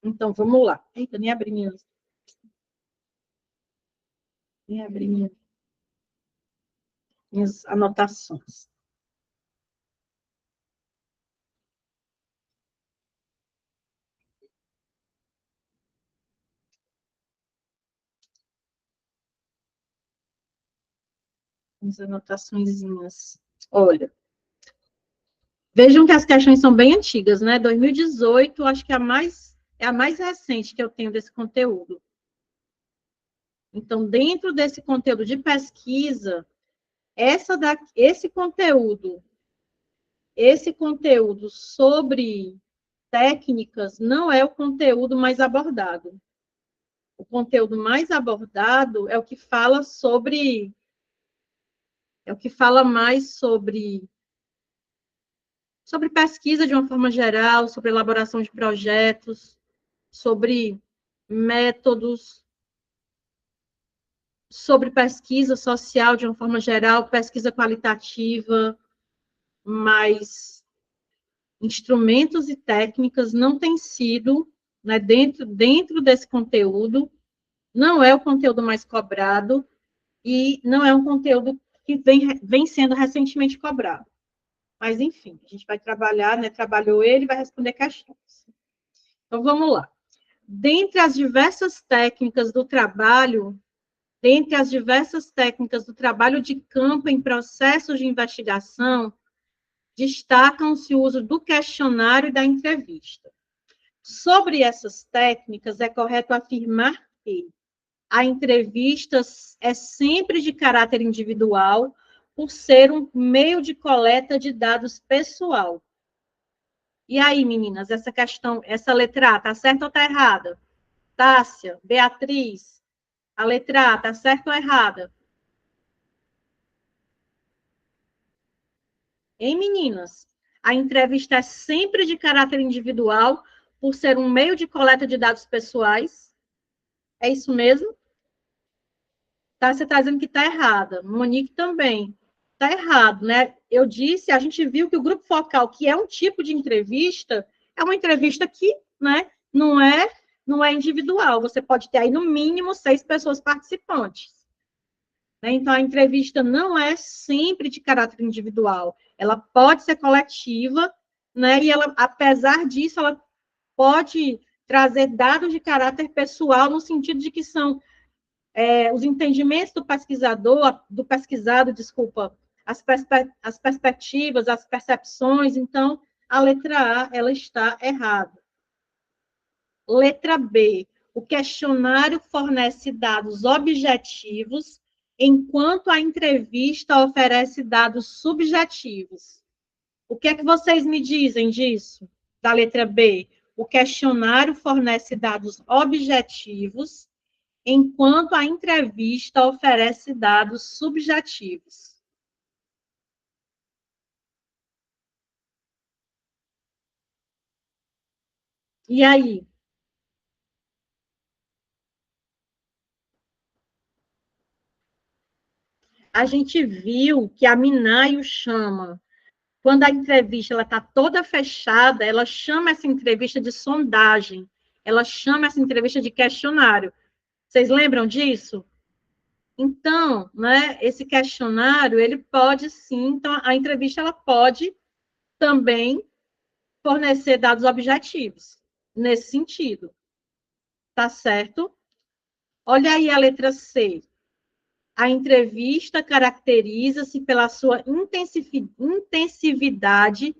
Então, vamos lá. Eita, nem abri minhas anotações. Minhas anotaçõezinhas. Olha, vejam que as questões são bem antigas, né? 2018, acho que é a mais recente que eu tenho desse conteúdo. Então, dentro desse conteúdo de pesquisa, esse conteúdo sobre técnicas não é o conteúdo mais abordado. O conteúdo mais abordado é o que fala mais sobre pesquisa de uma forma geral, sobre elaboração de projetos, sobre métodos, sobre pesquisa social de uma forma geral, pesquisa qualitativa, mas instrumentos e técnicas não têm sido, né, dentro desse conteúdo, não é o conteúdo mais cobrado e não é um conteúdo que vem sendo recentemente cobrado. Mas, enfim, a gente vai trabalhar, né? Trabalhou ele e vai responder questões. Então, vamos lá. Dentre as diversas técnicas do trabalho de campo em processos de investigação, destacam-se o uso do questionário e da entrevista. Sobre essas técnicas, é correto afirmar que a entrevista é sempre de caráter individual, por ser um meio de coleta de dados pessoal. E aí, meninas, essa letra A, tá certa ou tá errada? Tássia, Beatriz, a letra A, tá certa ou errada? Hein, meninas? A entrevista é sempre de caráter individual, por ser um meio de coleta de dados pessoais. É isso mesmo? Tá, você está dizendo que está errada. Monique também. Está errado, né? A gente viu que o grupo focal, que é um tipo de entrevista, é uma entrevista que, né, não é individual. Você pode ter aí, no mínimo, 6 pessoas participantes. Né? Então, a entrevista não é sempre de caráter individual. Ela pode ser coletiva, né? E ela, apesar disso, ela pode trazer dados de caráter pessoal, no sentido de que são os entendimentos do pesquisado, desculpa, as perspectivas, as percepções. Então, a letra A, ela está errada. Letra B, o questionário fornece dados objetivos, enquanto a entrevista oferece dados subjetivos. O que é que vocês me dizem disso? Da letra B, o questionário fornece dados objetivos, enquanto a entrevista oferece dados subjetivos. E aí? A gente viu que a Minayo chama, quando a entrevista está toda fechada, ela chama essa entrevista de sondagem, ela chama essa entrevista de questionário. Vocês lembram disso? Então, né, esse questionário, ele pode sim, então a entrevista ela pode também fornecer dados objetivos, nesse sentido. Tá certo? Olha aí a letra C. A entrevista caracteriza-se pela sua intensividade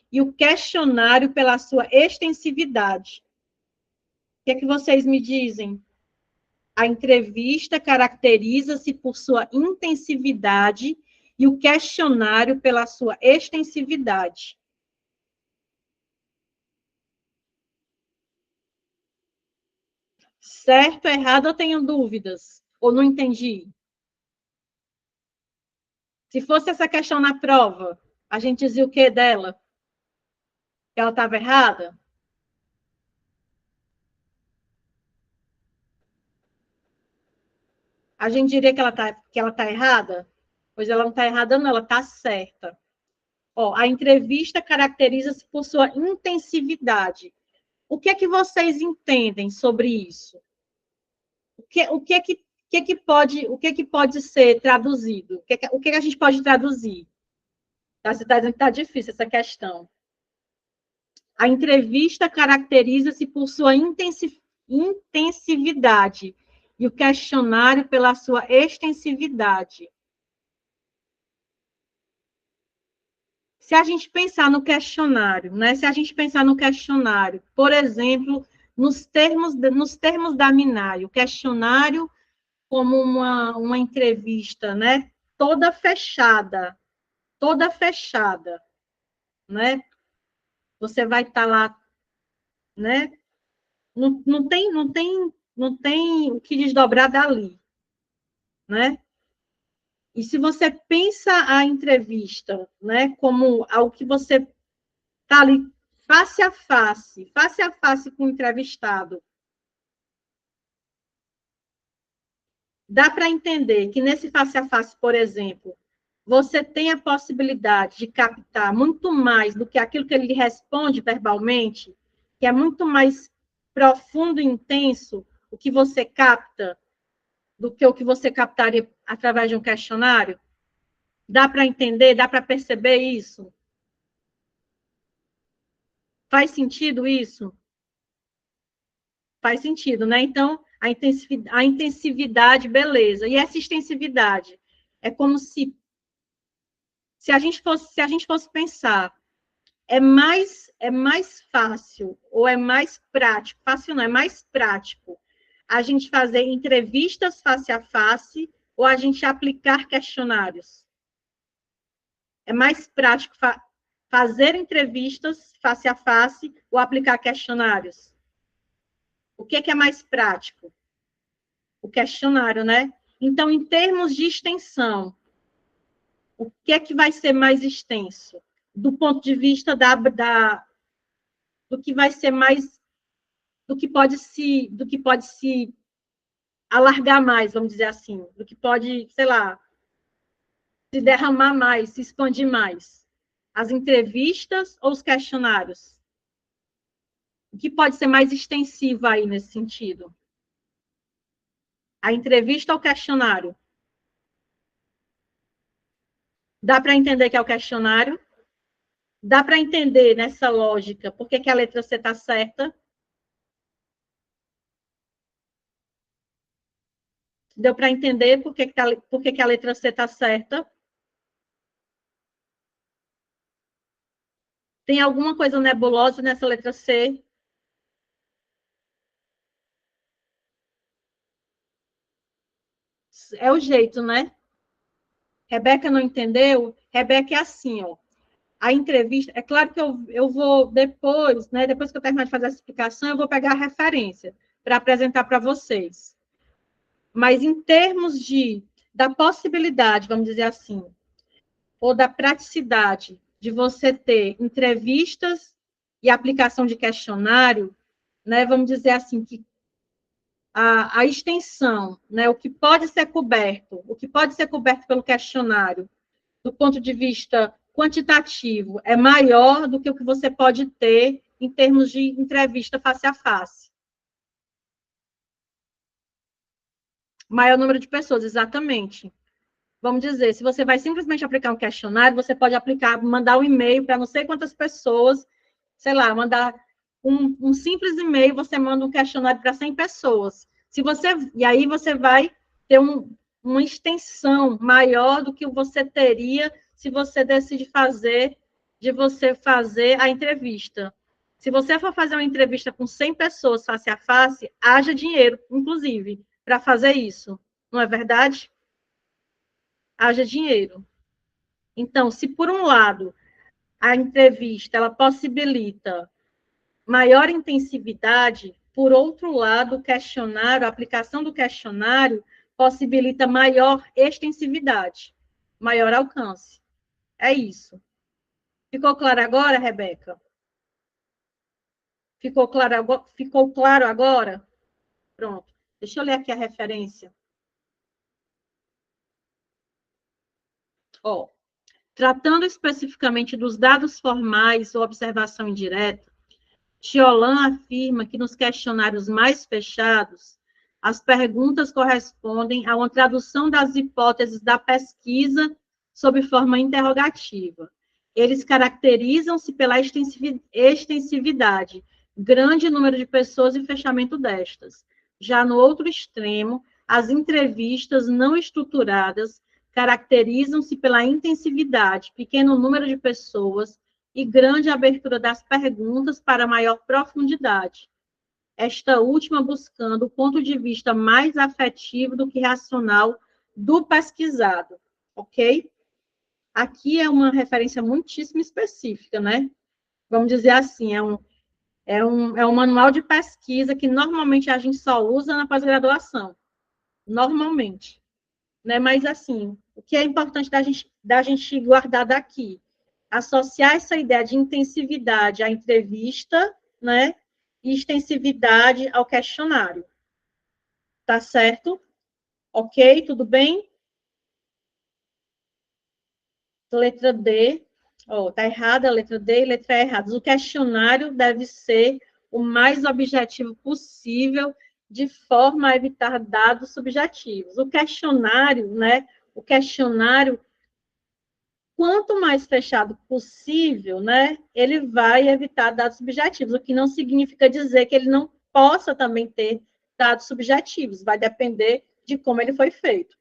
e o questionário pela sua extensividade. O que é que vocês me dizem? A entrevista caracteriza-se por sua intensividade e o questionário pela sua extensividade. Certo, errado, ou tenho dúvidas? Ou não entendi? Se fosse essa questão na prova, a gente dizia o que dela? Que ela estava errada? A gente diria que ela tá errada? Pois ela não está errada, não, ela está certa. Ó, a entrevista caracteriza-se por sua intensividade. O que é que vocês entendem sobre isso? O que é que pode ser traduzido? O que é que a gente pode traduzir? Você está dizendo que está difícil essa questão. A entrevista caracteriza-se por sua intensividade e o questionário pela sua extensividade. Se a gente pensar no questionário, né? Se a gente pensar no questionário, por exemplo, nos termos da Minai, o questionário como uma entrevista, né? Toda fechada, né? Você vai estar lá, né? Não tem o que desdobrar dali, né? E se você pensa a entrevista, né, como algo que você está ali face a face com o entrevistado, dá para entender que nesse face a face, por exemplo, você tem a possibilidade de captar muito mais do que aquilo que ele responde verbalmente, que é muito mais profundo e intenso o que você capta do que o que você captaria através de um questionário? Dá para entender, dá para perceber isso? Faz sentido isso? Faz sentido, né? Então, a intensividade, beleza. E essa extensividade? É como se a gente fosse pensar, é mais fácil ou é mais prático, fácil não, é mais prático a gente fazer entrevistas face a face ou a gente aplicar questionários? É mais prático fazer entrevistas face a face ou aplicar questionários? O que é mais prático? O questionário, né? Então, em termos de extensão, o que é que vai ser mais extenso? Do ponto de vista do que vai ser mais, do que pode se alargar mais, vamos dizer assim, do que pode, sei lá, se derramar mais, se expandir mais. As entrevistas ou os questionários? O que pode ser mais extensivo aí nesse sentido? A entrevista ou o questionário? Dá para entender que é o questionário? Dá para entender nessa lógica por que a letra C está certa? Deu para entender por que a letra C está certa? Tem alguma coisa nebulosa nessa letra C? É o jeito, né? Rebeca não entendeu? Rebeca é assim, ó. A entrevista, é claro que eu vou depois, né? Depois que eu terminar de fazer essa explicação, eu vou pegar a referência para apresentar para vocês. Mas em termos da possibilidade, vamos dizer assim, ou da praticidade de você ter entrevistas e aplicação de questionário, né? Vamos dizer assim que a extensão, né? O que pode ser coberto pelo questionário, do ponto de vista quantitativo, é maior do que o que você pode ter em termos de entrevista face a face. Maior número de pessoas, exatamente. Vamos dizer, se você vai simplesmente aplicar um questionário, você pode aplicar, mandar um e-mail para não sei quantas pessoas, sei lá, mandar um simples e-mail, você manda um questionário para 100 pessoas. E aí você vai ter uma extensão maior do que você teria se você decide de você fazer a entrevista. Se você for fazer uma entrevista com 100 pessoas face a face, haja dinheiro, inclusive, para fazer isso. Não é verdade? Haja dinheiro. Então, se por um lado a entrevista ela possibilita maior intensividade, por outro lado, o questionário, a aplicação do questionário possibilita maior extensividade, maior alcance. É isso. Ficou claro agora, Rebeca? Ficou claro agora? Pronto. Deixa eu ler aqui a referência. Ó, tratando especificamente dos dados formais ou observação indireta, Tiolan afirma que nos questionários mais fechados, as perguntas correspondem a uma tradução das hipóteses da pesquisa sob forma interrogativa. Eles caracterizam-se pela extensividade, grande número de pessoas e fechamento destas. Já no outro extremo, as entrevistas não estruturadas caracterizam-se pela intensividade, pequeno número de pessoas e grande abertura das perguntas para maior profundidade. Esta última buscando o ponto de vista mais afetivo do que racional do pesquisado, ok? Aqui é uma referência muitíssimo específica, né? Vamos dizer assim, é um manual de pesquisa que normalmente a gente só usa na pós-graduação, normalmente, né? Mas, assim, o que é importante da gente guardar daqui? Associar essa ideia de intensividade à entrevista, né? E extensividade ao questionário. Tá certo? Ok? Tudo bem? Letra D. Oh, tá errada a letra D e letra E errada. O questionário deve ser o mais objetivo possível, de forma a evitar dados subjetivos. O questionário, né? O questionário, quanto mais fechado possível, né, ele vai evitar dados subjetivos, o que não significa dizer que ele não possa também ter dados subjetivos, vai depender de como ele foi feito.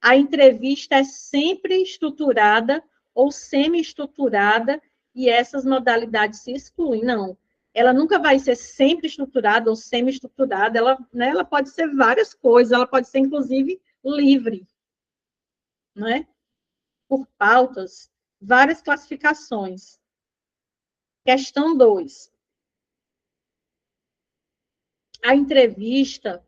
A entrevista é sempre estruturada ou semi-estruturada e essas modalidades se excluem. Não, ela nunca vai ser sempre estruturada ou semi-estruturada, ela pode ser várias coisas, ela pode ser, inclusive, livre, né? Por pautas, várias classificações. Questão 2. A entrevista,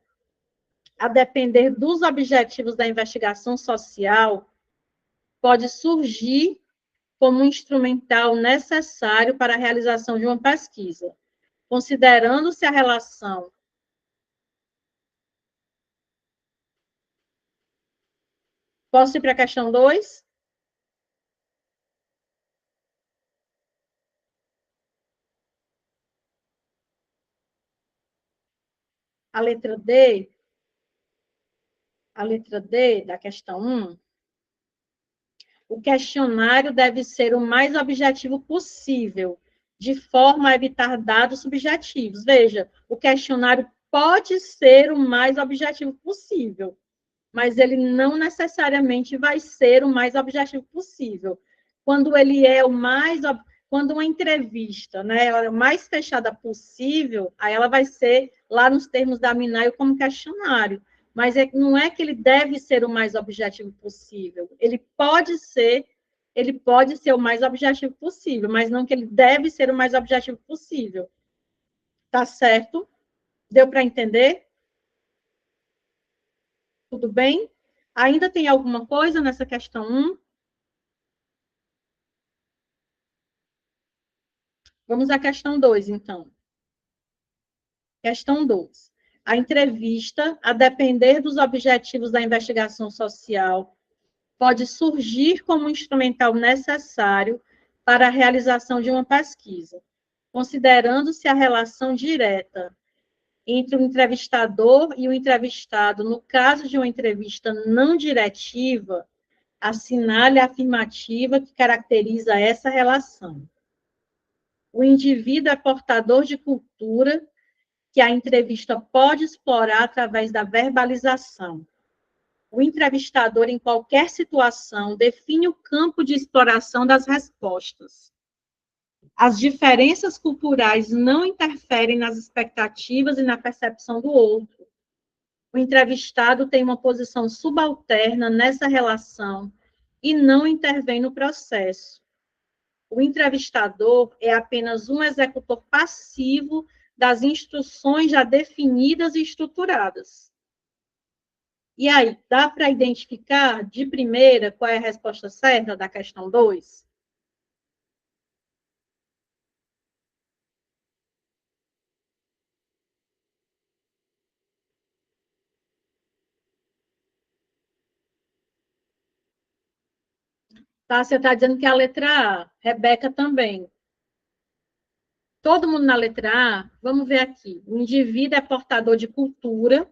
a depender dos objetivos da investigação social, pode surgir como um instrumental necessário para a realização de uma pesquisa, considerando-se a relação. Posso ir para a questão 2? A letra D, a letra D da questão 1. O questionário deve ser o mais objetivo possível, de forma a evitar dados subjetivos. Veja, o questionário pode ser o mais objetivo possível, mas ele não necessariamente vai ser o mais objetivo possível. Quando ele é o mais, quando uma entrevista, né, ela é o mais fechada possível, aí ela vai ser lá nos termos da Minaio como questionário. Mas não é que ele deve ser o mais objetivo possível. Ele pode ser o mais objetivo possível, mas não que ele deve ser o mais objetivo possível. Tá certo? Deu para entender? Tudo bem? Ainda tem alguma coisa nessa questão 1? Vamos à questão 2, então. Questão 2. A entrevista, a depender dos objetivos da investigação social, pode surgir como um instrumental necessário para a realização de uma pesquisa, considerando-se a relação direta entre o entrevistador e o entrevistado. No caso de uma entrevista não diretiva, assinale a afirmativa que caracteriza essa relação. O indivíduo é portador de cultura que a entrevista pode explorar através da verbalização. O entrevistador, em qualquer situação, define o campo de exploração das respostas. As diferenças culturais não interferem nas expectativas e na percepção do outro. O entrevistado tem uma posição subalterna nessa relação e não intervém no processo. O entrevistador é apenas um executor passivo das instruções já definidas e estruturadas. E aí, dá para identificar de primeira qual é a resposta certa da questão 2? Tá, você está dizendo que é a letra A, Rebeca também. Todo mundo na letra A, vamos ver aqui. O indivíduo é portador de cultura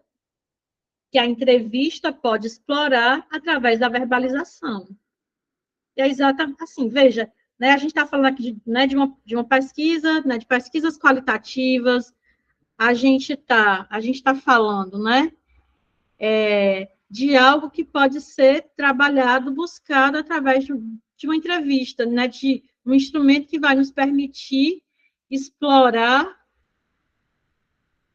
que a entrevista pode explorar através da verbalização. E é exatamente assim, veja, né, a gente está falando aqui de uma pesquisa, né, de pesquisas qualitativas, a gente tá falando, né, de algo que pode ser trabalhado, buscado através de uma entrevista, né, de um instrumento que vai nos permitir explorar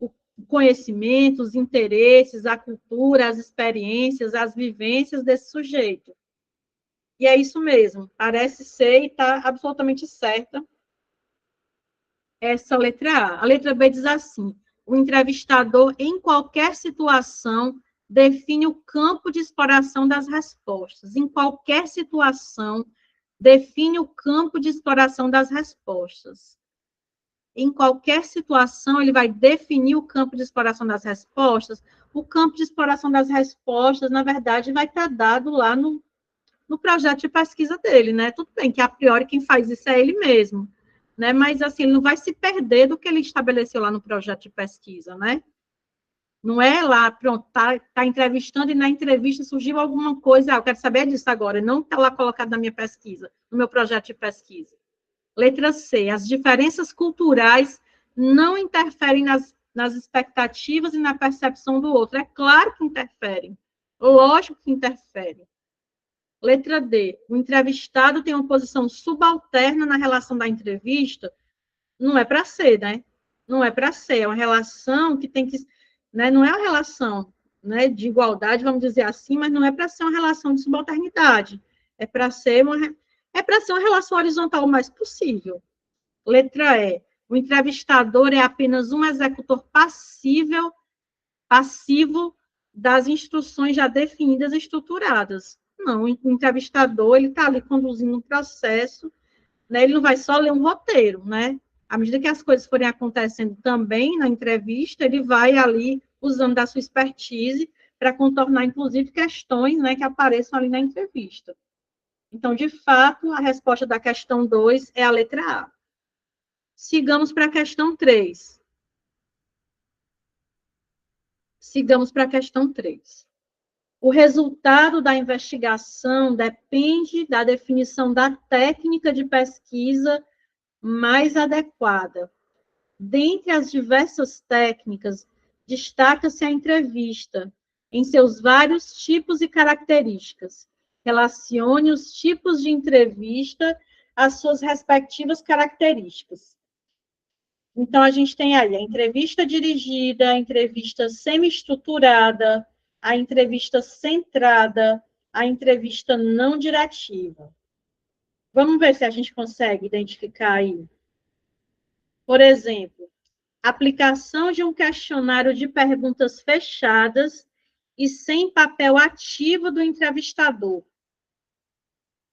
o conhecimento, os interesses, a cultura, as experiências, as vivências desse sujeito. E é isso mesmo, parece ser e está absolutamente certa essa letra A. A letra B diz assim: o entrevistador, em qualquer situação, define o campo de exploração das respostas. Em qualquer situação, define o campo de exploração das respostas. Em qualquer situação, ele vai definir o campo de exploração das respostas. O campo de exploração das respostas, na verdade, vai estar dado lá no projeto de pesquisa dele, né? Tudo bem que, a priori, quem faz isso é ele mesmo, né? Mas, assim, ele não vai se perder do que ele estabeleceu lá no projeto de pesquisa, né? Não é lá, pronto, tá entrevistando e na entrevista surgiu alguma coisa, eu quero saber disso agora, não está lá colocado na minha pesquisa, no meu projeto de pesquisa. Letra C, as diferenças culturais não interferem nas expectativas e na percepção do outro. É claro que interferem, lógico que interferem. Letra D, o entrevistado tem uma posição subalterna na relação da entrevista. Não é para ser, né? Não é para ser, é uma relação que tem que, né? Não é uma relação, né, de igualdade, vamos dizer assim, mas não é para ser uma relação de subalternidade. É para ser uma relação horizontal o mais possível. Letra E, o entrevistador é apenas um executor passivo das instruções já definidas e estruturadas. Não, o entrevistador, ele está ali conduzindo um processo, né? Ele não vai só ler um roteiro, né? À medida que as coisas forem acontecendo também na entrevista, ele vai ali usando da sua expertise para contornar, inclusive, questões, né, que apareçam ali na entrevista. Então, de fato, a resposta da questão 2 é a letra A. Sigamos para a questão 3. Sigamos para a questão 3. O resultado da investigação depende da definição da técnica de pesquisa mais adequada. Dentre as diversas técnicas, destaca-se a entrevista, em seus vários tipos e características. Relacione os tipos de entrevista às suas respectivas características. Então, a gente tem aí a entrevista dirigida, a entrevista semi-estruturada, a entrevista centrada, a entrevista não diretiva. Vamos ver se a gente consegue identificar aí. Por exemplo, aplicação de um questionário de perguntas fechadas e sem papel ativo do entrevistador.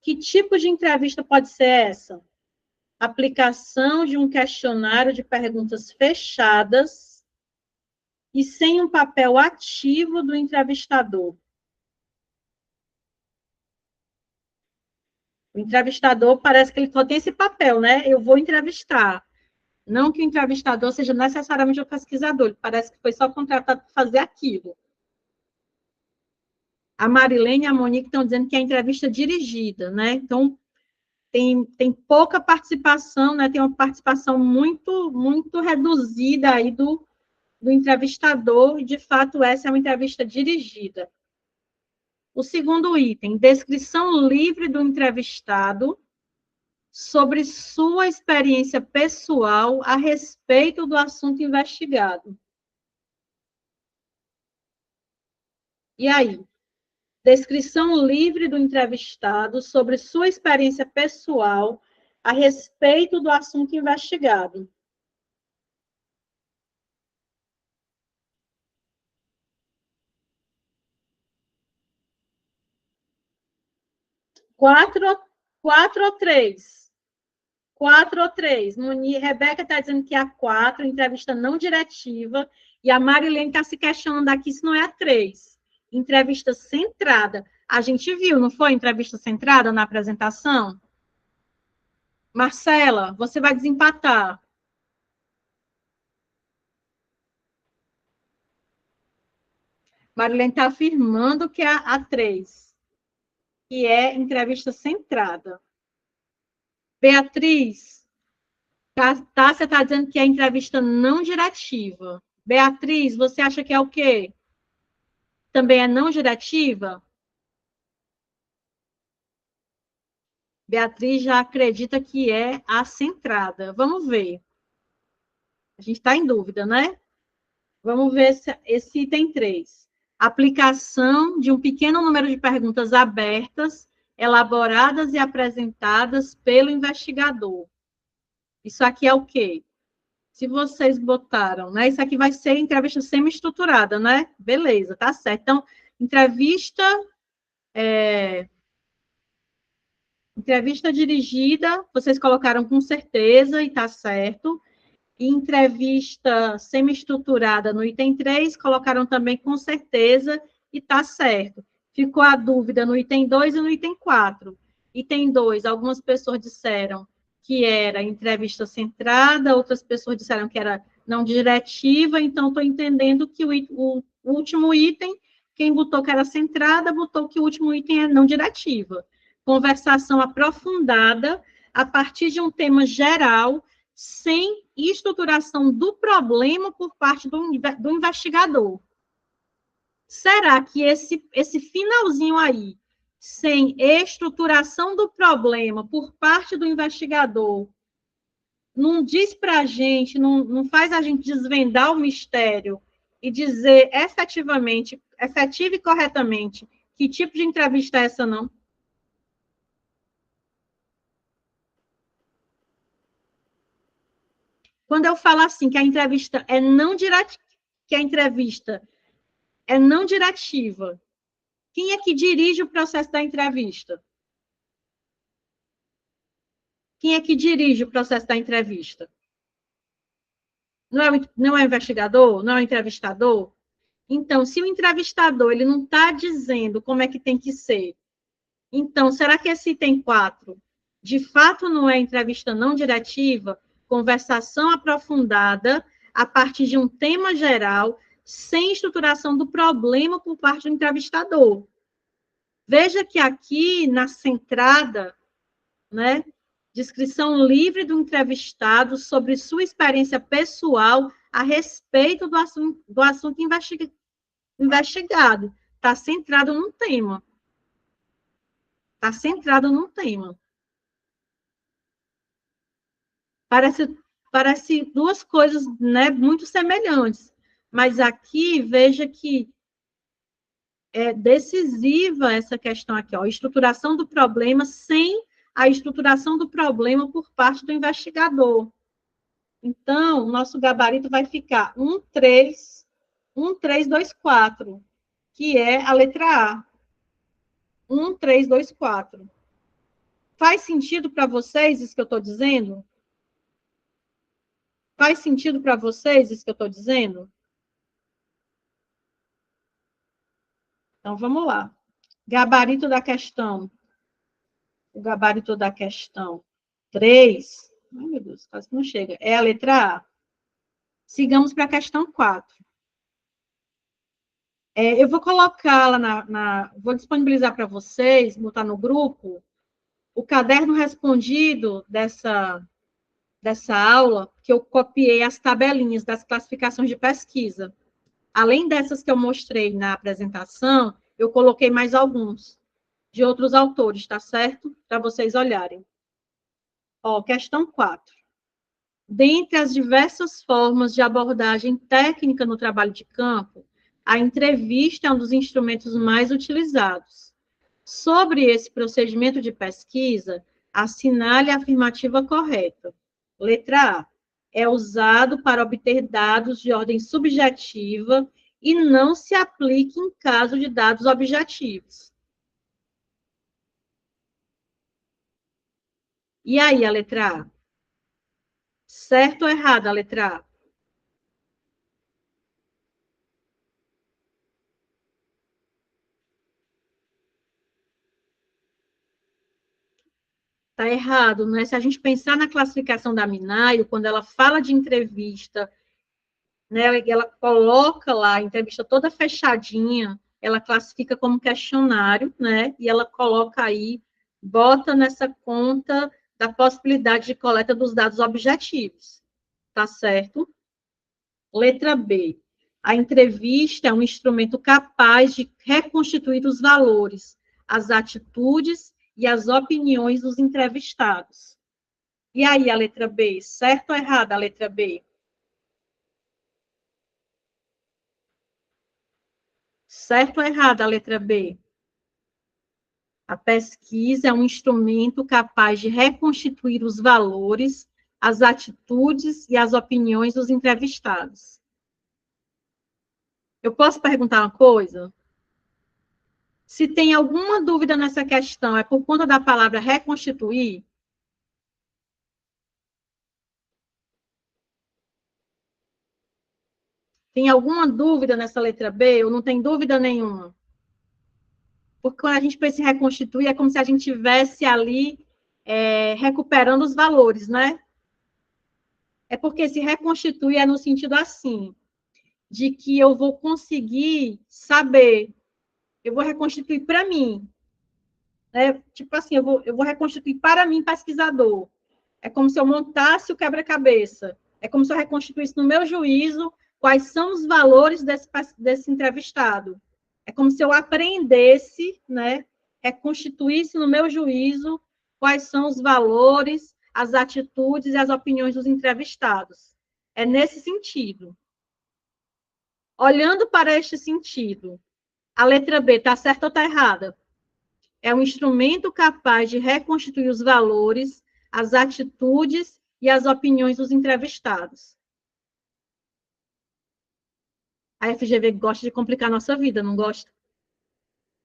Que tipo de entrevista pode ser essa? Aplicação de um questionário de perguntas fechadas e sem um papel ativo do entrevistador. O entrevistador parece que ele só tem esse papel, né? Eu vou entrevistar. Não que o entrevistador seja necessariamente o pesquisador, ele parece que foi só contratado para fazer aquilo. A Marilene e a Monique estão dizendo que é entrevista dirigida, né? Então, tem pouca participação, né? Tem uma participação muito reduzida aí do entrevistador, e, de fato, essa é uma entrevista dirigida. O segundo item, descrição livre do entrevistado sobre sua experiência pessoal a respeito do assunto investigado. E aí? Descrição livre do entrevistado sobre sua experiência pessoal a respeito do assunto investigado. Quatro ou três? Quatro ou três? Rebeca está dizendo que é a 4, entrevista não diretiva, e a Marilene está se questionando aqui se não é a 3. Entrevista centrada. A gente viu, não foi? Entrevista centrada na apresentação? Marcela, você vai desempatar. Marilene está afirmando que é a 3, que é entrevista centrada. Beatriz, Tássia está dizendo que é entrevista não diretiva. Beatriz, você acha que é o quê? Também é não diretiva? Beatriz já acredita que é a centrada. Vamos ver. A gente está em dúvida, né? Vamos ver esse item 3. Aplicação de um pequeno número de perguntas abertas, elaboradas e apresentadas pelo investigador. Isso aqui é o quê? Se vocês botaram, né? Isso aqui vai ser entrevista semi-estruturada, né? Beleza, tá certo. Então, entrevista dirigida, vocês colocaram com certeza e tá certo. E entrevista semi-estruturada no item 3, colocaram também com certeza e está certo. Ficou a dúvida no item 2 e no item 4. Item 2, algumas pessoas disseram que era entrevista centrada, outras pessoas disseram que era não diretiva, então estou entendendo que o último item, quem botou que era centrada, botou que o último item é não diretiva. Conversação aprofundada a partir de um tema geral, sem estruturação do problema por parte do investigador. Será que esse finalzinho aí, sem estruturação do problema por parte do investigador, não diz para a gente, não faz a gente desvendar o mistério e dizer efetivamente, efetiva e corretamente, que tipo de entrevista é essa, não? Quando eu falo assim, que a entrevista é não diretiva, que a entrevista é não diretiva, quem é que dirige o processo da entrevista? Quem é que dirige o processo da entrevista? Não é o investigador? Não é o entrevistador? Então, se o entrevistador ele não está dizendo como é que tem que ser, então, será que esse item 4 de fato não é entrevista não diretiva, conversação aprofundada a partir de um tema geral, sem estruturação do problema por parte do entrevistador? Veja que aqui, na centrada, né, descrição livre do entrevistado sobre sua experiência pessoal a respeito do assunto investigado. Está centrado num tema. Está centrado num tema. Parece duas coisas, né, muito semelhantes. Mas aqui, veja que é decisiva essa questão aqui, ó, estruturação do problema sem a estruturação do problema por parte do investigador. Então, o nosso gabarito vai ficar 1, 3, 2, 4, que é a letra A. 1, 3, 2, 4. Faz sentido para vocês isso que eu estou dizendo? Faz sentido para vocês isso que eu estou dizendo? Então, vamos lá. Gabarito da questão. O gabarito da questão 3. Ai, meu Deus, quase que não chega. É a letra A. Sigamos para a questão 4. Eu vou colocá-la vou disponibilizar para vocês, botar no grupo, o caderno respondido dessa aula, que eu copiei as tabelinhas das classificações de pesquisa. Além dessas que eu mostrei na apresentação, eu coloquei mais alguns, de outros autores, tá certo? Para vocês olharem. Ó, questão 4. Dentre as diversas formas de abordagem técnica no trabalho de campo, a entrevista é um dos instrumentos mais utilizados. Sobre esse procedimento de pesquisa, assinale a afirmativa correta. Letra A. É usado para obter dados de ordem subjetiva e não se aplica em caso de dados objetivos. E aí, a letra A? Certo ou errado a letra A? Está errado, né? Se a gente pensar na classificação da Minayo, quando ela fala de entrevista né? Ela coloca lá a entrevista toda fechadinha, ela classifica como questionário, né? E ela coloca aí, bota nessa conta da possibilidade de coleta dos dados objetivos, tá certo? Letra B. A entrevista é um instrumento capaz de reconstituir os valores, as atitudes e as opiniões dos entrevistados. E aí, a letra B, certo ou errada a letra B? Certo ou errada a letra B? A pesquisa é um instrumento capaz de reconstituir os valores, as atitudes e as opiniões dos entrevistados. Eu posso perguntar uma coisa? Se tem alguma dúvida nessa questão, é por conta da palavra reconstituir? Tem alguma dúvida nessa letra B? Ou não tem dúvida nenhuma? Porque quando a gente pensa em reconstituir, é como se a gente estivesse ali recuperando os valores, né? É porque se reconstituir é no sentido assim, de que eu vou conseguir saber, eu vou reconstituir para mim, né? Tipo assim, eu vou reconstituir para mim, pesquisador. É como se eu montasse o quebra-cabeça. É como se eu reconstituísse no meu juízo quais são os valores desse entrevistado. É como se eu aprendesse, né? Reconstituísse no meu juízo quais são os valores, as atitudes e as opiniões dos entrevistados. É nesse sentido. Olhando para este sentido, a letra B está certa ou está errada? É um instrumento capaz de reconstituir os valores, as atitudes e as opiniões dos entrevistados. A FGV gosta de complicar a nossa vida, não gosta?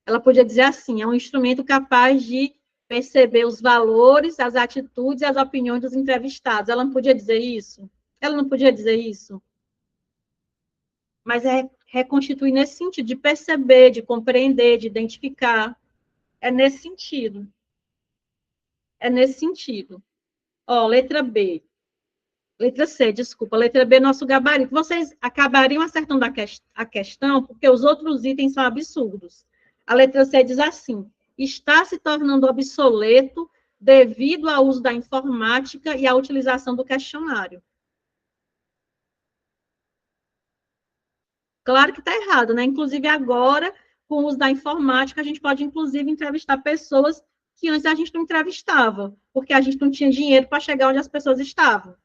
Ela podia dizer assim, é um instrumento capaz de perceber os valores, as atitudes e as opiniões dos entrevistados. Ela não podia dizer isso? Ela não podia dizer isso? Mas é reconstituir nesse sentido, de perceber, de compreender, de identificar. É nesse sentido. É nesse sentido. Ó, letra B. Letra C, desculpa. Letra B, nosso gabarito. Vocês acabariam acertando a questão, porque os outros itens são absurdos. A letra C diz assim: está se tornando obsoleto devido ao uso da informática e à utilização do questionário. Claro que está errado, né? Inclusive, agora, com o uso da informática, a gente pode, inclusive, entrevistar pessoas que antes a gente não entrevistava, porque a gente não tinha dinheiro para chegar onde as pessoas estavam,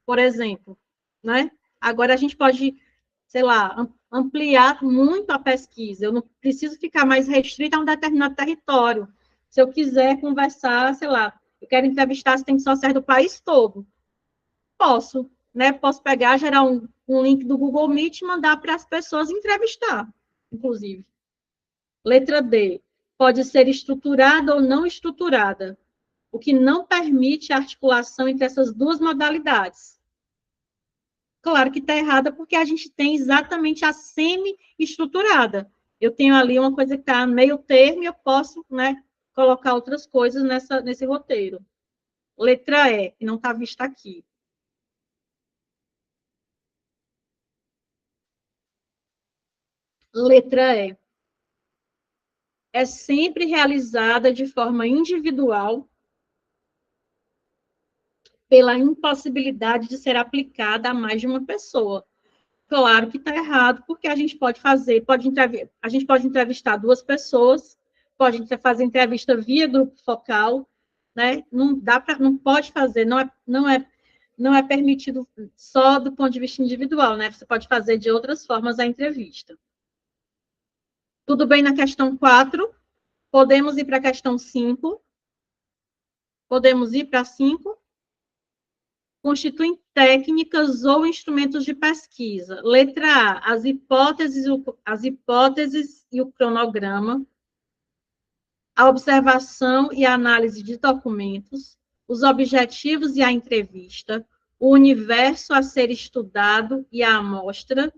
por exemplo, né? Agora a gente pode, sei lá, ampliar muito a pesquisa. Eu não preciso ficar mais restrita a um determinado território. Se eu quiser conversar, sei lá, eu quero entrevistar se tem que ser do país todo. Posso, né? Posso pegar, gerar um link do Google Meet e mandar para as pessoas entrevistar, inclusive. Letra D. Pode ser estruturada ou não estruturada, o que não permite a articulação entre essas duas modalidades. Claro que está errada, porque a gente tem exatamente a semi-estruturada. Eu tenho ali uma coisa que está meio termo e eu posso, né, colocar outras coisas nesse roteiro. Letra E, que não está vista aqui. Letra E. É sempre realizada de forma individual pela impossibilidade de ser aplicada a mais de uma pessoa. Claro que está errado, porque a gente pode fazer, a gente pode entrevistar duas pessoas, pode fazer entrevista via grupo focal, né? Não dá para, não pode fazer, não é permitido só do ponto de vista individual, né? Você pode fazer de outras formas a entrevista. Tudo bem na questão 4? Podemos ir para a questão 5? Podemos ir para 5? Constituem técnicas ou instrumentos de pesquisa. Letra A, as hipóteses e o cronograma, a observação e a análise de documentos, os objetivos e a entrevista, o universo a ser estudado e a amostra,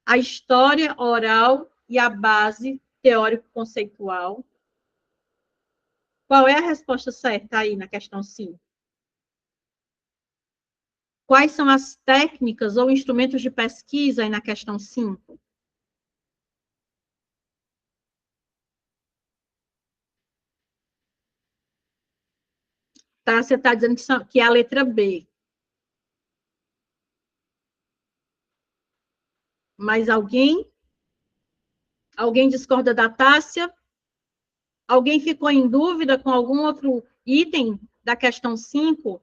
a história oral e a base teórico-conceitual. Qual é a resposta certa aí na questão 5? Quais são as técnicas ou instrumentos de pesquisa aí na questão 5? Tá? Você está dizendo que é a letra B. Mais alguém? Alguém discorda da Tássia? Alguém ficou em dúvida com algum outro item da questão 5?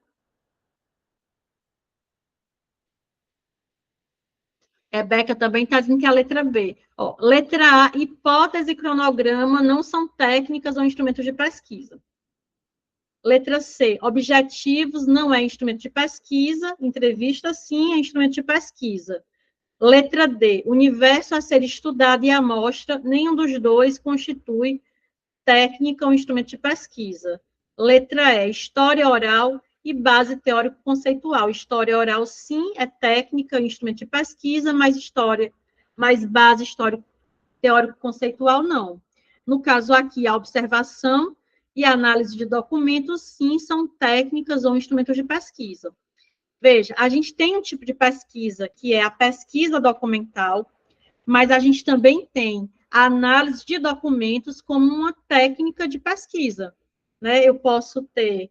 Rebeca também está dizendo que é a letra B. Ó, letra A, hipótese e cronograma não são técnicas ou instrumentos de pesquisa. Letra C, objetivos não é instrumento de pesquisa, entrevista sim é instrumento de pesquisa. Letra D, universo a ser estudado e amostra, nenhum dos dois constitui técnica ou instrumento de pesquisa. Letra E, história oral e base teórico-conceitual. História oral, sim, é técnica, instrumento de pesquisa, mas base histórico teórico-conceitual, não. No caso aqui, a observação e a análise de documentos, sim, são técnicas ou instrumentos de pesquisa. Veja, a gente tem um tipo de pesquisa, que é a pesquisa documental, mas a gente também tem a análise de documentos como uma técnica de pesquisa, né? Eu posso ter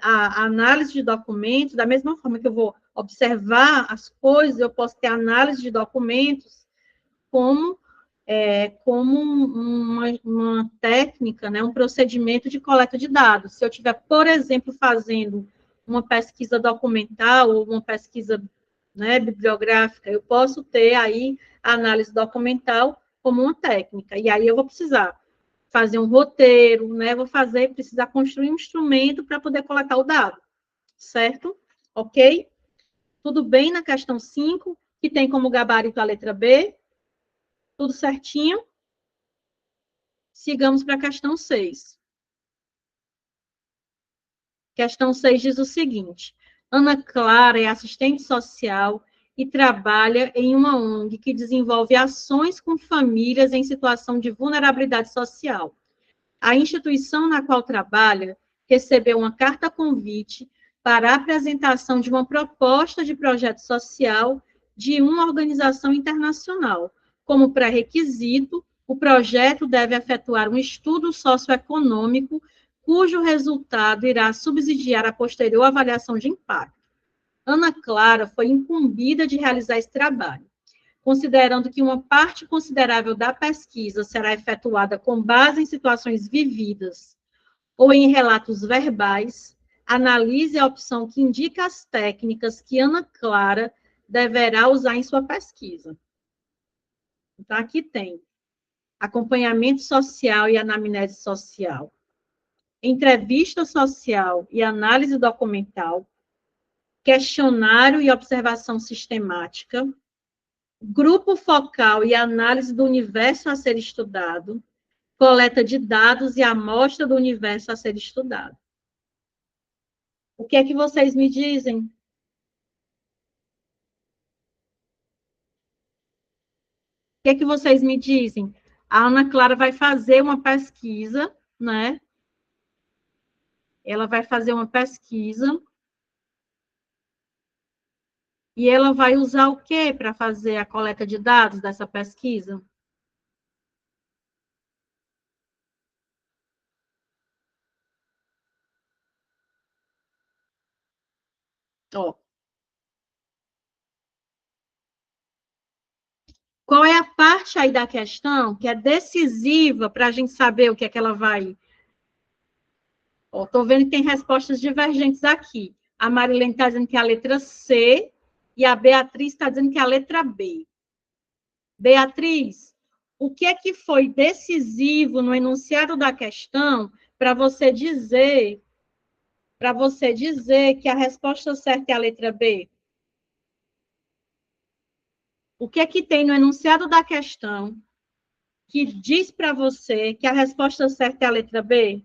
a análise de documentos, da mesma forma que eu vou observar as coisas, eu posso ter análise de documentos como uma técnica, né, um procedimento de coleta de dados. Se eu estiver, por exemplo, fazendo uma pesquisa documental ou uma pesquisa, né, bibliográfica, eu posso ter aí a análise documental como uma técnica. E aí eu vou precisar fazer um roteiro, né, precisar construir um instrumento para poder coletar o dado, certo? Ok? Tudo bem na questão 5, que tem como gabarito a letra B? Tudo certinho? Sigamos para a questão 6. Questão 6 diz o seguinte: Ana Clara é assistente social e trabalha em uma ONG que desenvolve ações com famílias em situação de vulnerabilidade social. A instituição na qual trabalha recebeu uma carta-convite para a apresentação de uma proposta de projeto social de uma organização internacional. Como pré-requisito, o projeto deve efetuar um estudo socioeconômico cujo resultado irá subsidiar a posterior avaliação de impacto. Ana Clara foi incumbida de realizar esse trabalho. Considerando que uma parte considerável da pesquisa será efetuada com base em situações vividas ou em relatos verbais, analise a opção que indica as técnicas que Ana Clara deverá usar em sua pesquisa. Então, aqui tem acompanhamento social e anamnese social, entrevista social e análise documental, questionário e observação sistemática, grupo focal e análise do universo a ser estudado, coleta de dados e amostra do universo a ser estudado. O que é que vocês me dizem? O que é que vocês me dizem? A Ana Clara vai fazer uma pesquisa, né? Ela vai fazer uma pesquisa e ela vai usar o quê para fazer a coleta de dados dessa pesquisa? Ó, qual é a parte aí da questão que é decisiva para a gente saber o que é que ela vai. Estou vendo que tem respostas divergentes aqui. A Marilene está dizendo que é a letra C e a Beatriz está dizendo que é a letra B. Beatriz, o que é que foi decisivo no enunciado da questão para você dizer que a resposta certa é a letra B? O que é que tem no enunciado da questão que diz para você que a resposta certa é a letra B?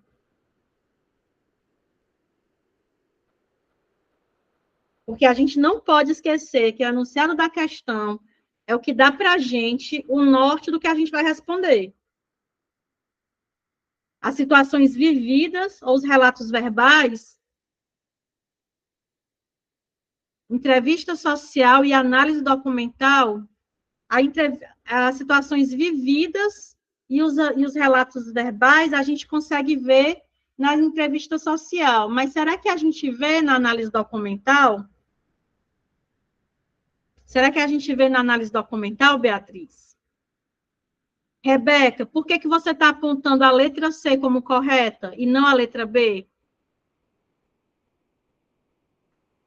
Porque a gente não pode esquecer que o enunciado da questão é o que dá para a gente o norte do que a gente vai responder. As situações vividas ou os relatos verbais Entrevista social e análise documental, as situações vividas e os relatos verbais a gente consegue ver na entrevista social, mas será que a gente vê na análise documental? Será que a gente vê na análise documental, Beatriz? Rebeca, por que você está apontando a letra C como correta e não a letra B?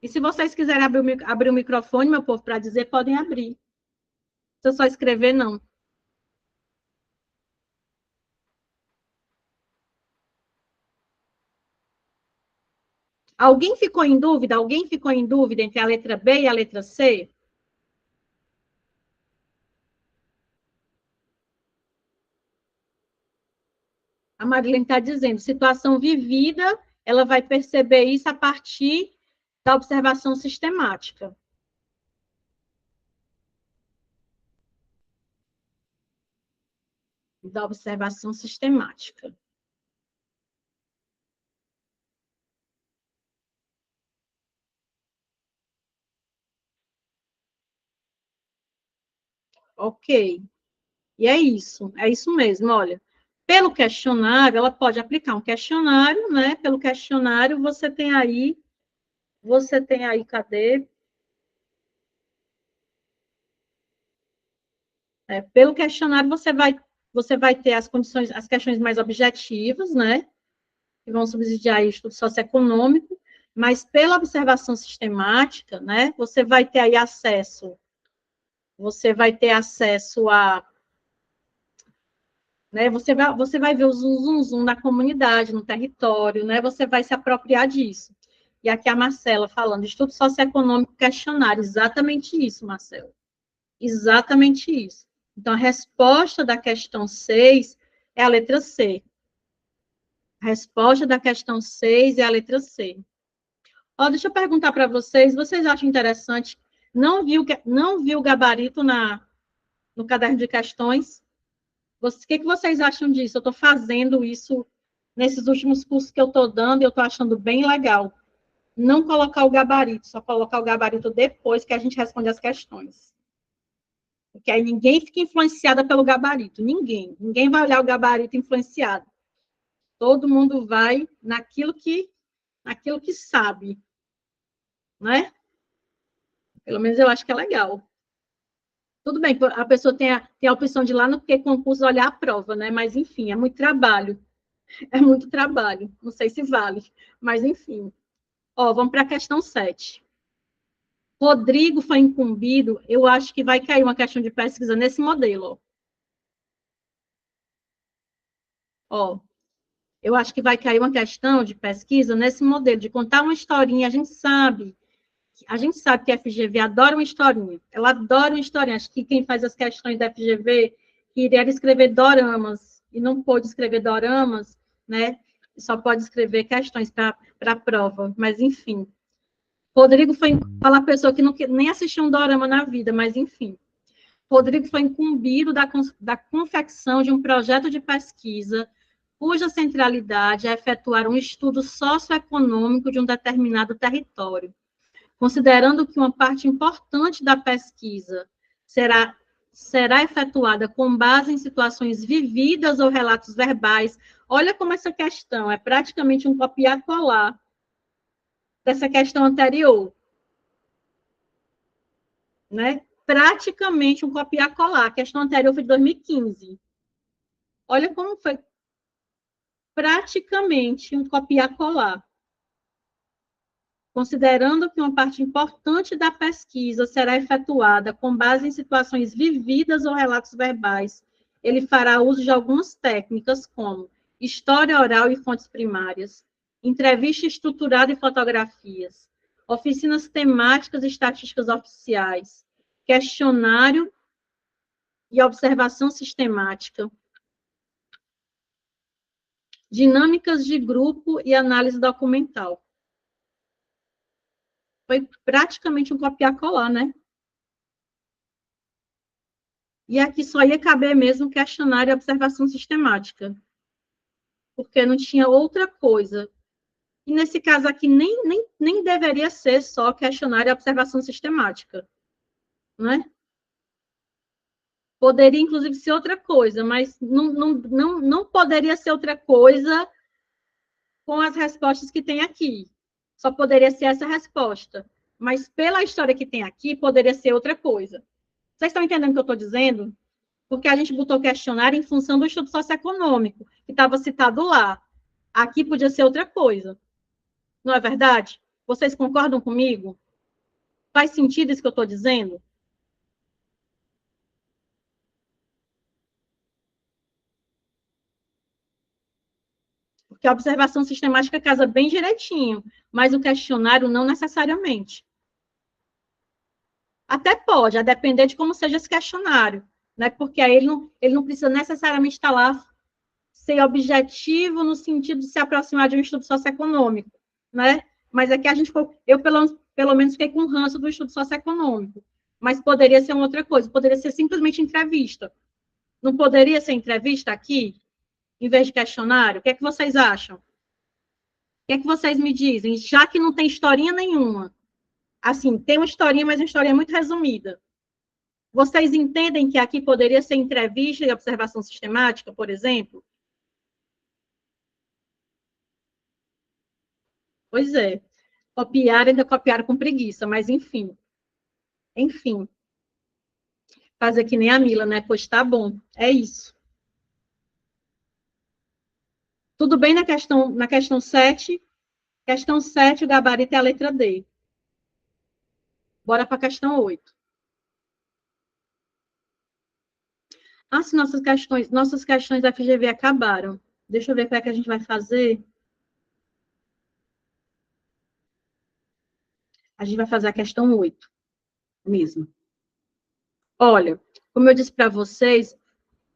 E se vocês quiserem abrir o microfone, meu povo, para dizer, podem abrir. Se eu só escrever, não. Alguém ficou em dúvida? Alguém ficou em dúvida entre a letra B e a letra C? A Marilene está dizendo, situação vivida, ela vai perceber isso a partir da observação sistemática. Da observação sistemática. Ok. E é isso mesmo, olha. Pelo questionário, ela pode aplicar um questionário, né? Pelo questionário, você tem aí, cadê? Pelo questionário, você vai ter as condições, as questões mais objetivas, né? Que vão subsidiar o estudo socioeconômico, mas pela observação sistemática, né? Você vai ter aí acesso, a, né? Você vai ver o zum na comunidade, no território, né? Você vai se apropriar disso. E aqui a Marcela falando, estudo socioeconômico questionário, exatamente isso, Marcela. Exatamente isso. Então, a resposta da questão 6 é a letra C. A resposta da questão 6 é a letra C. Ó, deixa eu perguntar para vocês acham interessante, não viu o gabarito no caderno de questões? O que vocês acham disso? Eu estou fazendo isso nesses últimos cursos que eu estou dando e eu estou achando bem legal. Não colocar o gabarito, só colocar o gabarito depois que a gente responde as questões. Porque aí ninguém fica influenciada pelo gabarito. Ninguém vai olhar o gabarito influenciado. Todo mundo vai naquilo que sabe, né? Pelo menos eu acho que é legal. Tudo bem, a pessoa tem a opção de ir lá no que concurso olhar a prova, né? Mas, enfim, é muito trabalho. É muito trabalho. Não sei se vale, mas, enfim. Ó, vamos para a questão 7. Rodrigo foi incumbido, eu acho que vai cair uma questão de pesquisa nesse modelo. Ó, eu acho que vai cair uma questão de pesquisa nesse modelo, de contar uma historinha. A gente sabe que a FGV adora uma historinha. Ela adora uma historinha. Acho que quem faz as questões da FGV queria escrever doramas e não pôde escrever doramas, né? Só pode escrever questões para a prova. Mas, enfim. Rodrigo foi aquela pessoa que nem assistiu um dorama na vida, mas, enfim. Rodrigo foi incumbido da confecção de um projeto de pesquisa cuja centralidade é efetuar um estudo socioeconômico de um determinado território, considerando que uma parte importante da pesquisa será efetuada com base em situações vividas ou relatos verbais. Olha como essa questão é praticamente um copiar-colar dessa questão anterior, né? Praticamente um copiar-colar. A questão anterior foi de 2015. Olha como foi praticamente um copiar-colar. Considerando que uma parte importante da pesquisa será efetuada com base em situações vividas ou relatos verbais, ele fará uso de algumas técnicas, como história oral e fontes primárias, entrevista estruturada e fotografias, oficinas temáticas e estatísticas oficiais, questionário e observação sistemática, dinâmicas de grupo e análise documental. Foi praticamente um copiar-colar, né? E aqui só ia caber mesmo questionário e observação sistemática, porque não tinha outra coisa. E nesse caso aqui, nem deveria ser só questionário e observação sistemática, né? Poderia, inclusive, ser outra coisa, mas não poderia ser outra coisa com as respostas que tem aqui. Só poderia ser essa resposta. Mas pela história que tem aqui, poderia ser outra coisa. Vocês estão entendendo o que eu estou dizendo? Porque a gente botou questionário em função do estudo socioeconômico, que estava citado lá. Aqui podia ser outra coisa. Não é verdade? Vocês concordam comigo? Faz sentido isso que eu estou dizendo? Porque a observação sistemática casa bem direitinho, mas o questionário não necessariamente. Até pode, a depender de como seja esse questionário, né? Porque aí ele não precisa necessariamente estar lá ser objetivo no sentido de se aproximar de um estudo socioeconômico, né? Mas aqui a gente ficou, eu pelo menos fiquei com o ranço do estudo socioeconômico, mas poderia ser uma outra coisa, poderia ser simplesmente entrevista. Não poderia ser entrevista aqui, em vez de questionário? O que é que vocês acham? O que é que vocês me dizem? Já que não tem historinha nenhuma. Assim, tem uma historinha, mas uma historinha muito resumida. Vocês entendem que aqui poderia ser entrevista e observação sistemática, por exemplo? Pois é. Copiar, ainda copiaram com preguiça, mas enfim. Enfim. Fazer que nem a Mila, né? Pois tá bom. É isso. Tudo bem na questão 7? Questão 7, o gabarito é a letra D. Bora para a questão 8. Ah, se nossas questões da FGV acabaram. Deixa eu ver como é que a gente vai fazer. A gente vai fazer a questão 8 mesmo. Olha, como eu disse para vocês,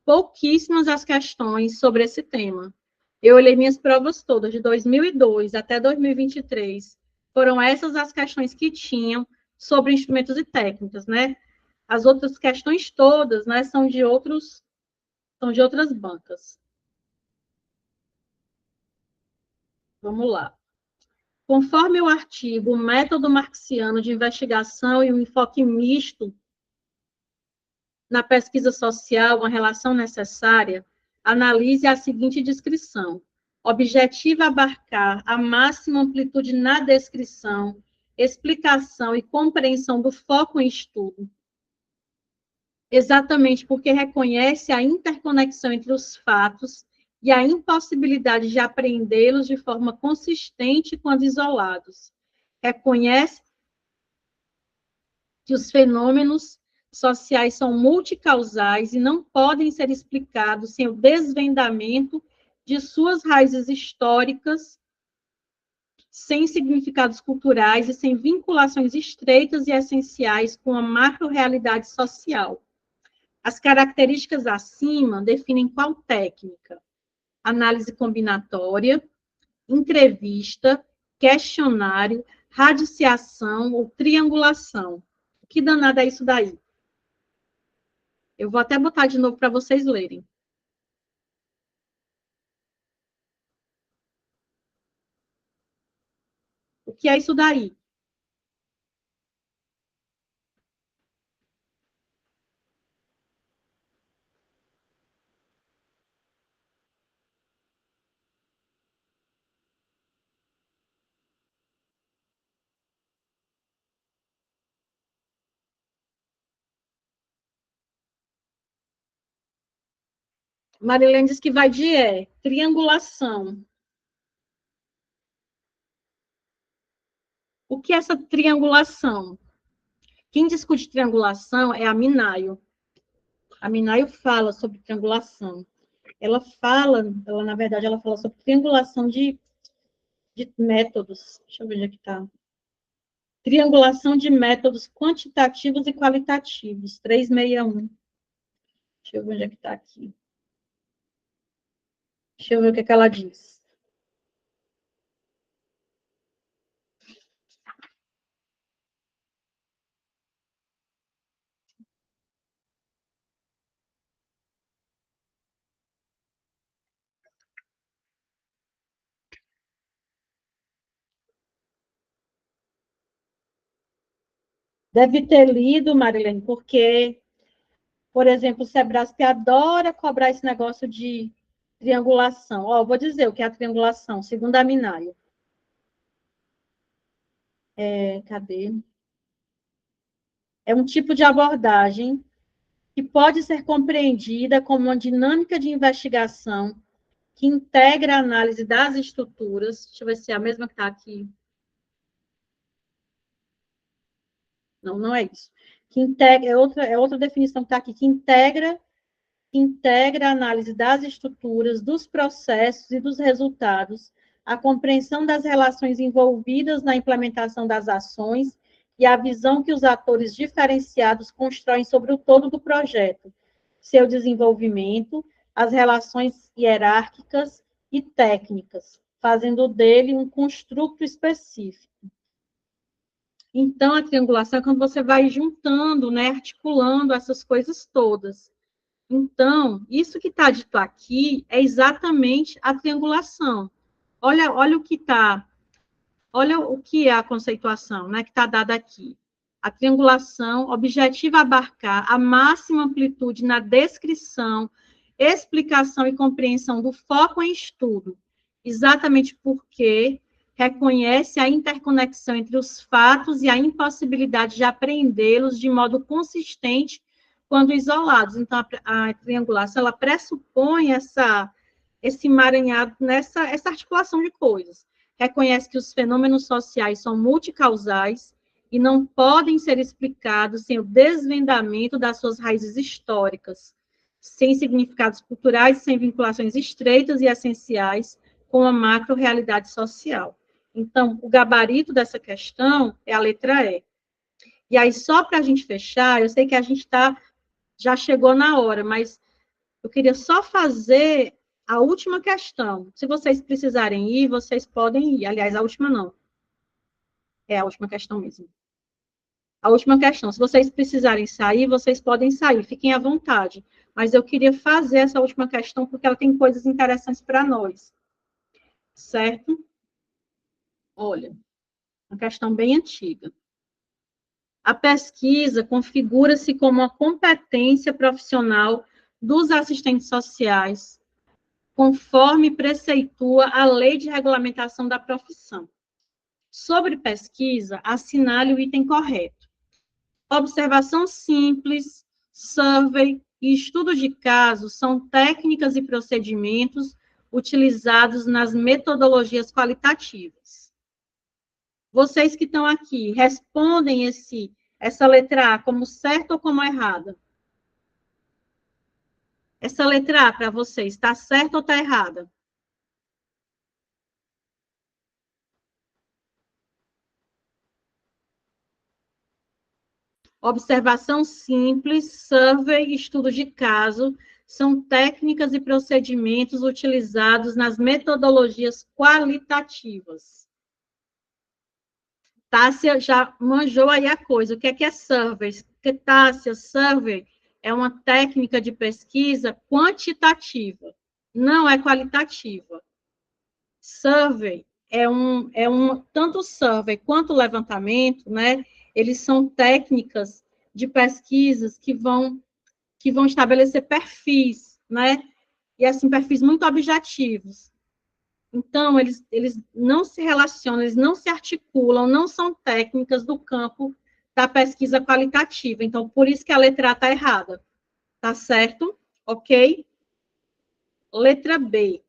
pouquíssimas as questões sobre esse tema. Eu olhei minhas provas todas, de 2002 até 2023. Foram essas as questões que tinham sobre instrumentos e técnicas, né? As outras questões todas, né, são de outras bancas. Vamos lá. Conforme o artigo, o método marxiano de investigação e o enfoque misto na pesquisa social, uma relação necessária, analise a seguinte descrição. Objetiva abarcar a máxima amplitude na descrição, explicação e compreensão do foco em estudo, exatamente porque reconhece a interconexão entre os fatos e a impossibilidade de apreendê-los de forma consistente quando isolados. Reconhece que os fenômenos sociais são multicausais e não podem ser explicados sem o desvendamento de suas raízes históricas, sem significados culturais e sem vinculações estreitas e essenciais com a macro-realidade social. As características acima definem qual técnica: análise combinatória, entrevista, questionário, radiciação ou triangulação. Que danada é isso daí? Eu vou até botar de novo para vocês lerem. O que é isso daí? Marilene diz que vai de triangulação. O que é essa triangulação? Quem discute triangulação é a Minayo. A Minayo fala sobre triangulação. Na verdade, ela fala sobre triangulação de métodos. Deixa eu ver onde é que está. Triangulação de métodos quantitativos e qualitativos, 361. Deixa eu ver onde é que está aqui. Deixa eu ver o que ela diz. Deve ter lido, Marilene, porque, por exemplo, o Sebrasp adora cobrar esse negócio de triangulação. Ó, vou dizer o que é a triangulação, segundo a Minaia. Cadê? É um tipo de abordagem que pode ser compreendida como uma dinâmica de investigação que integra a análise das estruturas. Deixa eu ver se é a mesma que está aqui. Não, não é isso. Que integra, é outra definição que está aqui, que integra a análise das estruturas, dos processos e dos resultados, a compreensão das relações envolvidas na implementação das ações e a visão que os atores diferenciados constroem sobre o todo do projeto, seu desenvolvimento, as relações hierárquicas e técnicas, fazendo dele um construto específico. Então, a triangulação é quando você vai juntando, né, articulando essas coisas todas. Então, isso que está dito aqui é exatamente a triangulação. Olha o que está, olha o que é a conceituação, né, que está dada aqui. A triangulação objetiva abarcar a máxima amplitude na descrição, explicação e compreensão do foco em estudo, exatamente porque reconhece a interconexão entre os fatos e a impossibilidade de apreendê-los de modo consistente quando isolados. Então, a triangulação, ela pressupõe esse emaranhado, essa articulação de coisas. Reconhece que os fenômenos sociais são multicausais e não podem ser explicados sem o desvendamento das suas raízes históricas, sem significados culturais, sem vinculações estreitas e essenciais com a macro-realidade social. Então, o gabarito dessa questão é a letra E. E aí, só para a gente fechar, eu sei que a gente já chegou na hora, mas eu queria só fazer a última questão. Se vocês precisarem ir, vocês podem ir. Aliás, a última não. É a última questão mesmo. A última questão. Se vocês precisarem sair, vocês podem sair. Fiquem à vontade. Mas eu queria fazer essa última questão porque ela tem coisas interessantes para nós. Certo? Olha, uma questão bem antiga. A pesquisa configura-se como uma competência profissional dos assistentes sociais, conforme preceitua a Lei de Regulamentação da Profissão. Sobre pesquisa, assinale o item correto. Observação simples, survey e estudo de casos são técnicas e procedimentos utilizados nas metodologias qualitativas. Vocês que estão aqui, respondem essa letra A como certa ou como errada? Essa letra A para vocês, está certa ou está errada? Observação simples, survey, estudo de caso, são técnicas e procedimentos utilizados nas metodologias qualitativas. Tássia já manjou aí a coisa. O que é survey? Porque Tássia, survey é uma técnica de pesquisa quantitativa, não é qualitativa. Survey tanto o survey quanto o levantamento, né? Eles são técnicas de pesquisas que vão estabelecer perfis, né? E assim, perfis muito objetivos. Então, eles não se relacionam, eles não se articulam, não são técnicas do campo da pesquisa qualitativa. Então, por isso que a letra A está errada. Tá certo? Ok? Letra B.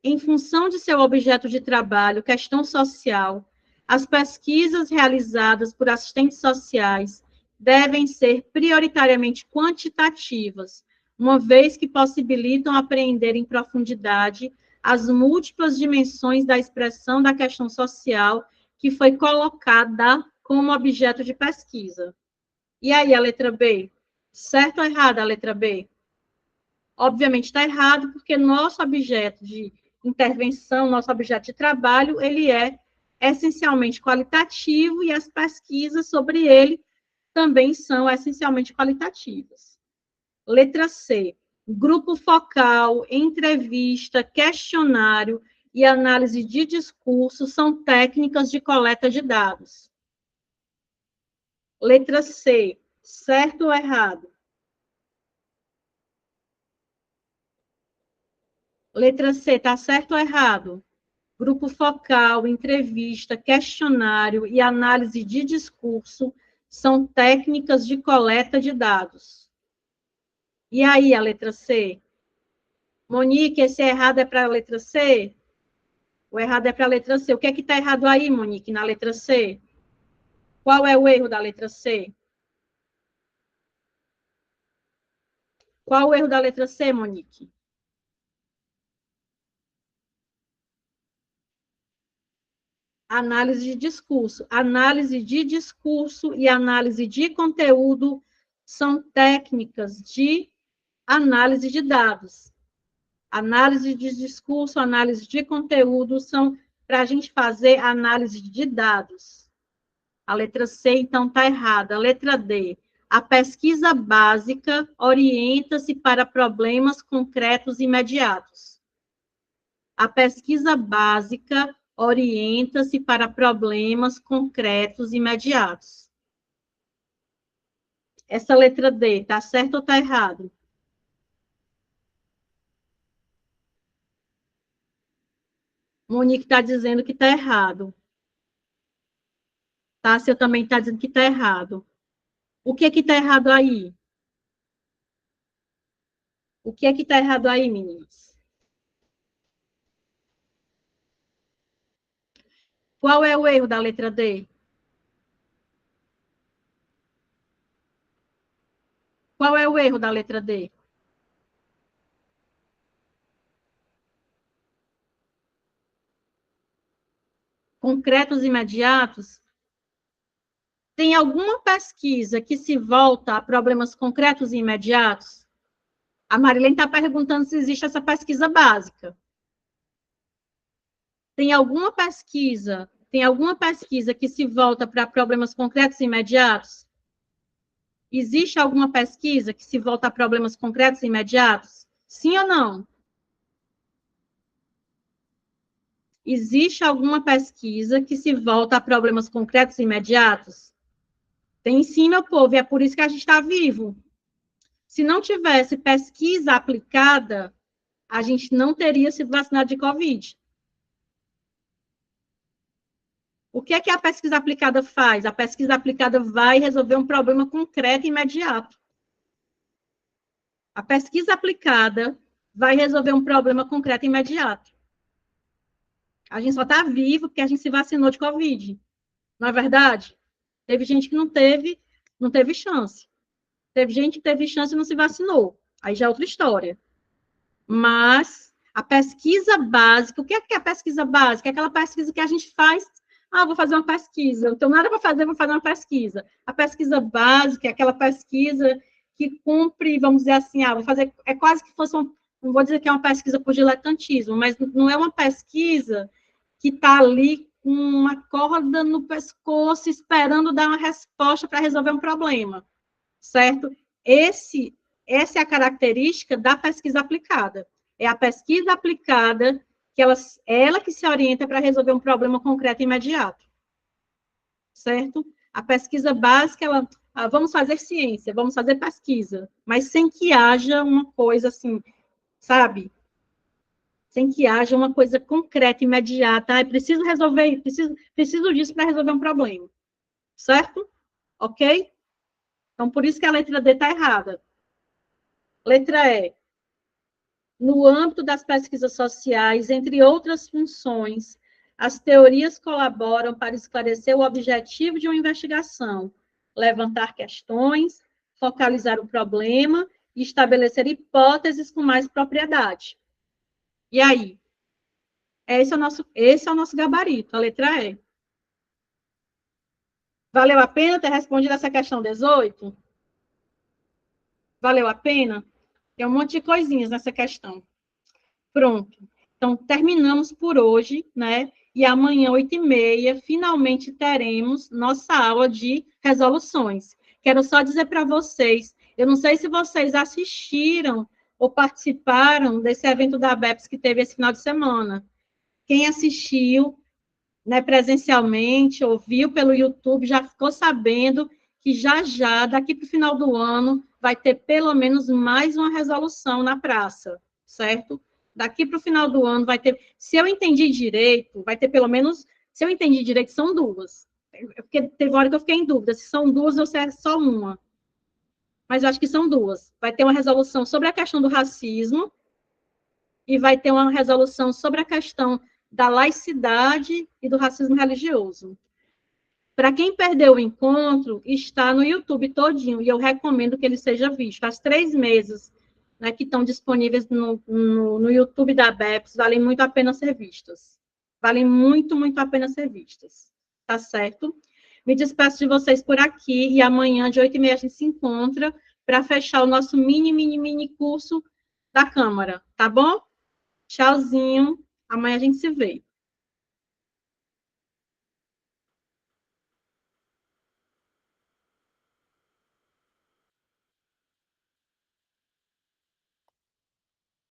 Em função de seu objeto de trabalho, questão social, as pesquisas realizadas por assistentes sociais devem ser prioritariamente quantitativas, uma vez que possibilitam apreender em profundidade as múltiplas dimensões da expressão da questão social que foi colocada como objeto de pesquisa. E aí, a letra B? Certo ou errada a letra B? Obviamente está errado, porque nosso objeto de intervenção, nosso objeto de trabalho, ele é essencialmente qualitativo e as pesquisas sobre ele também são essencialmente qualitativas. Letra C. Grupo focal, entrevista, questionário e análise de discurso são técnicas de coleta de dados. Letra C, certo ou errado? Letra C, está certo ou errado? Grupo focal, entrevista, questionário e análise de discurso são técnicas de coleta de dados. E aí, a letra C? Monique, esse errado é para a letra C? O errado é para a letra C. O que é que está errado aí, Monique, na letra C? Qual é o erro da letra C? Qual o erro da letra C, Monique? Análise de discurso. Análise de discurso e análise de conteúdo são técnicas de análise de dados. Análise de discurso, análise de conteúdo são para a gente fazer análise de dados. A letra C, então, está errada. A letra D. A pesquisa básica orienta-se para problemas concretos e imediatos. A pesquisa básica orienta-se para problemas concretos e imediatos. Essa letra D, está certo ou está errado? Monique está dizendo que está errado. Tássia também está dizendo que está errado. O que está errado aí? O que está errado aí, meninas? Qual é o erro da letra D? Qual é o erro da letra D? Concretos imediatos? Tem alguma pesquisa que se volta a problemas concretos e imediatos? A Marilene está perguntando se existe essa pesquisa básica. Tem alguma pesquisa que se volta para problemas concretos e imediatos? Existe alguma pesquisa que se volta a problemas concretos e imediatos? Sim ou não? Existe alguma pesquisa que se volta a problemas concretos e imediatos? Tem sim, meu povo, e é por isso que a gente está vivo. Se não tivesse pesquisa aplicada, a gente não teria sido vacinado de Covid. O que é que a pesquisa aplicada faz? A pesquisa aplicada vai resolver um problema concreto e imediato. A pesquisa aplicada vai resolver um problema concreto e imediato. A gente só está vivo porque a gente se vacinou de Covid. Não é verdade? Teve gente que não teve chance. Teve gente que teve chance e não se vacinou. Aí já é outra história. Mas a pesquisa básica, o que é a pesquisa básica? É aquela pesquisa que a gente faz. Ah, vou fazer uma pesquisa. Não tenho nada para fazer, vou fazer uma pesquisa. A pesquisa básica é aquela pesquisa que cumpre, vamos dizer assim, vou fazer, é quase que fosse não vou dizer que é uma pesquisa por diletantismo, mas não é uma pesquisa que está ali com uma corda no pescoço esperando dar uma resposta para resolver um problema, certo? Essa é a característica da pesquisa aplicada. É a pesquisa aplicada que ela que se orienta para resolver um problema concreto e imediato, certo? A pesquisa básica, vamos fazer ciência, vamos fazer pesquisa, mas sem que haja uma coisa assim, sabe? Sem que haja uma coisa concreta, imediata. Preciso resolver, preciso disso para resolver um problema, certo? Ok? Então, por isso que a letra D está errada. Letra E. No âmbito das pesquisas sociais, entre outras funções, as teorias colaboram para esclarecer o objetivo de uma investigação, levantar questões, focalizar o problema e estabelecer hipóteses com mais propriedade. E aí? Esse é o nosso gabarito, a letra E. Valeu a pena ter respondido essa questão 18? Valeu a pena? Tem um monte de coisinhas nessa questão. Pronto. Então, terminamos por hoje, né? E amanhã, 8h30, finalmente teremos nossa aula de resoluções. Quero só dizer para vocês, eu não sei se vocês assistiram ou participaram desse evento da ABEPS que teve esse final de semana. Quem assistiu, né, presencialmente, ouviu pelo YouTube, já ficou sabendo que já, daqui para o final do ano, vai ter pelo menos mais uma resolução na praça, certo? Daqui para o final do ano vai ter, se eu entendi direito, vai ter pelo menos, se eu entendi direito, são duas. Porque teve hora que eu fiquei em dúvida se são duas ou se é só uma. Mas eu acho que são duas. Vai ter uma resolução sobre a questão do racismo e vai ter uma resolução sobre a questão da laicidade e do racismo religioso. Para quem perdeu o encontro, está no YouTube todinho, e eu recomendo que ele seja visto. As 3 mesas, né, que estão disponíveis no YouTube da BEPS, valem muito a pena ser vistas. Valem muito, muito a pena ser vistas. Tá certo? Me despeço de vocês por aqui, e amanhã, de 8h30, a gente se encontra para fechar o nosso mini curso da Câmara, tá bom? Tchauzinho. Amanhã a gente se vê.